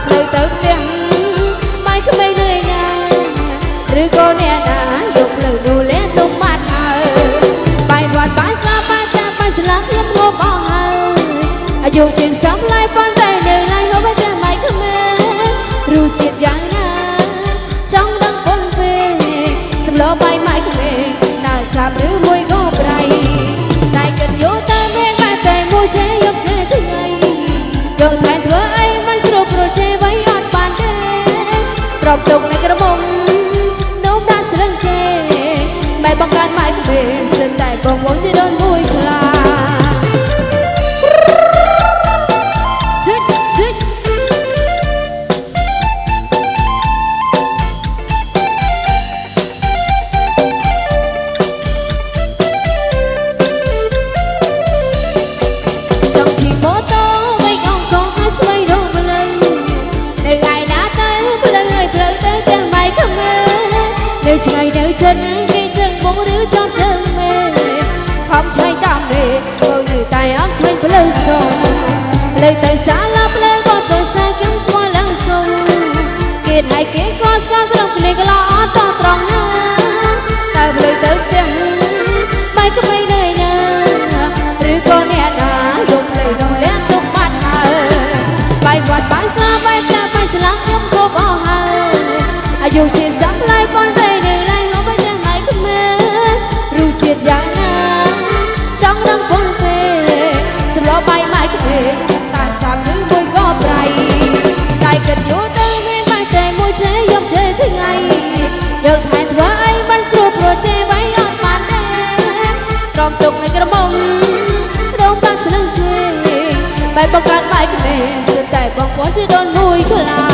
ផ្លូវទៅផ្ទះម៉ៃក្មេងនៅណាឬក៏អ្នកណាយកផ្លូវនោះលែងទុំបាត់ហើយបាយវត្តបាយសាបាយតាបាយស្លាប់ខ្ញុំងប់អស់ហើយអាយុជាងសំឡាយប៉ុន្តែនៅឡើយហូបតែម៉ៃក្មេងរសជាតិយ៉ាងណាចង់ដឹងប៉ុនពេលសម្លបាយម៉ៃក្មេងដើរសាបឬមួយក៏ប្រៃតែគិតយកតែមេឃតែមួយជេយកជេថ្ងៃយកតែធ្វើអីមិនស្រួលព្រោះជេໄວអត់បានទេប្រប់ទុកនៅក្រមុំនោមដាក់ស្លឹងជេបែបបង្កើតម៉ៃក្មេងសិនតែបងបងជាដូនមួយខ្លានៅឆ្ងាយនៅចិត្តគេចឹងបងឬចង់ចឹងមេខំឆៃតាមលេបងនៅតែអត់ឃើញផ្លូវសងលើទៅសាឡាផ្លែបងទៅសាខ្ញុំស្គាល់ឡើងសងគេឲ្យគេក៏ស្គាល់ក្រុមគ្នាកន្លងអត់តត្រង់ណាតែផ្លូវទៅផ្ទះបែកក្មេងនៅណាឬក៏អ្នកណាយកផ្លូវនោះលែងទុំបាត់ហើយបាយវត្តបាយសាបាយតាបាយស្លាប់ខ្ញុំគប់អស់ហើយអាយុជាសាក់ឡាយប៉ុន្តែជាតិយ៉ាងណាចង់ដឹងពុនពេលសម្លបាយម៉ៃក្មេងតែសាប់ឬមួយក៏ប្រៃតែគិតយល់ទៅមានបែរតែមួយជេយកជេថ្ងៃយកថែធ្វើអីមិនស្រួលព្រោះជេໄວអត់បានទេត្រង់ទុកនៅក្រមុំរងបាក់ស្លឹងជេបែបបង្កើតម៉ៃក្មេងសិនតែបងប្អូនជាដូនមួយខ្លា